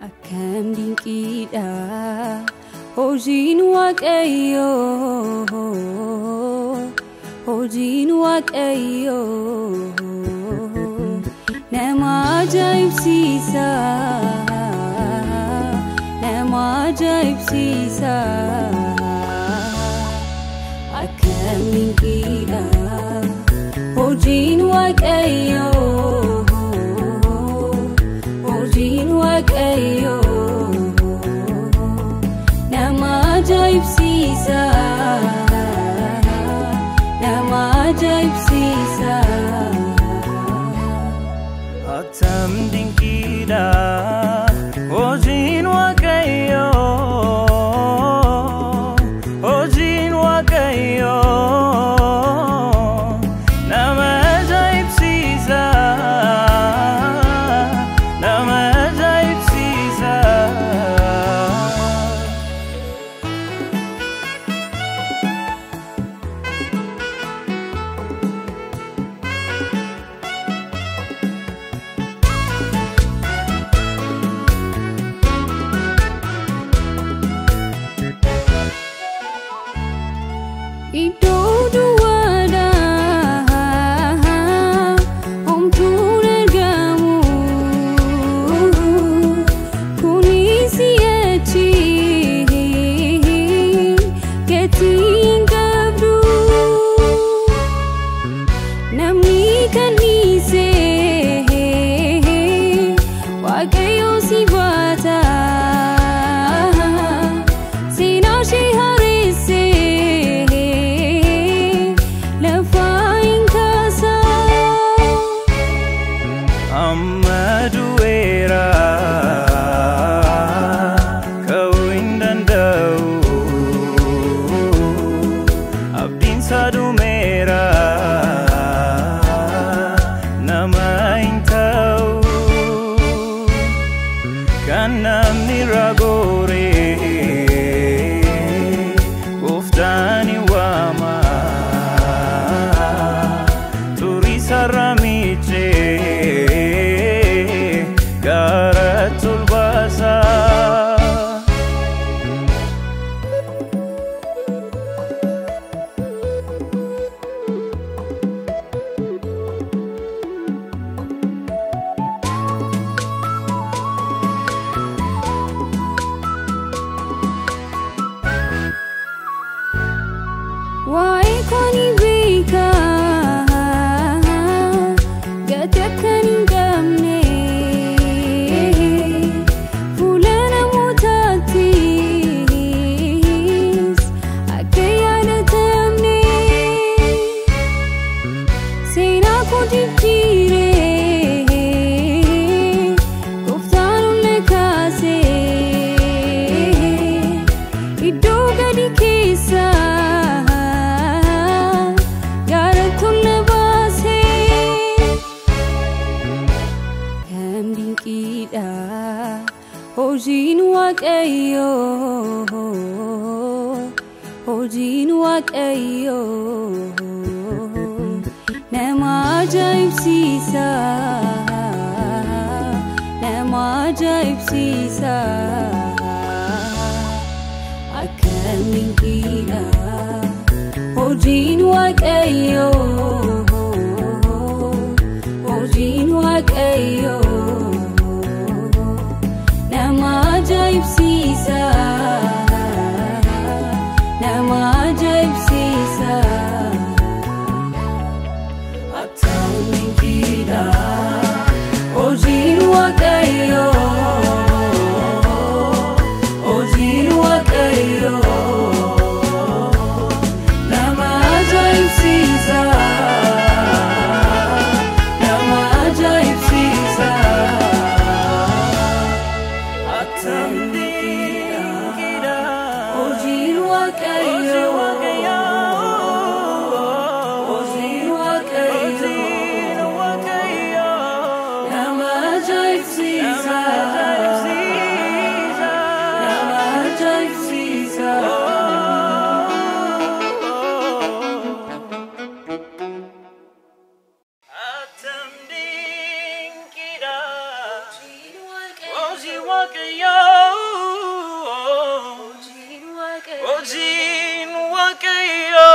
AKKAM dinqiidha hojiin Waaqayyo hojiin Waaqayyo nama ajaa'ibsiisa nama ajaa'ibsiisa AKKAM dinqiidha hojiin Waaqayyo hojiin Waaqayyo nama ajaa'ibsiisa nama ajaa'ibsiisa AKKAM dinqiidha hojiin Waaqayyo hojiin Waaqayyo nama ajaa'ibsiisa nama ajaa'ibsiisa iddoo duwwaadhaa homtuun argamu kunis si'achi gatii hin qabdu namni kan dhiise Waaqayyo si baata seenaa ishee haaresse lafa hin kaasa amma du'eera ka'uu hin danda'u abdiin isaa dhumeera nama hin ta'u kan namni ragoore gooftaan hin waama turii sarara miichee gara tolbaasa waa'ee koo ni beeka gatii akkan hin qabne fuula namootaattis akka yaadatamne seenaa koo jijjiire gooftaan ol kaase iddoo gadi keessa gara tola baase AKKAM dinqiidha hojiin Waaqayyo hojiin Waaqayyo nama ajaa'ibsiisa nama ajaa'ibsiisa AKKAM dinqiidha hojiin Waaqayyo hojiin Waaqayyo nama ajaa'ibsiisa nama ajaa'ibsiisa AKKAM dinqiidha hojiin Waaqayyo hojiin Waaqayyo nama ajaa'ibsiisa Wakayo Ojin Wakayo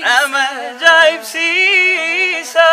Nama Jaipsisa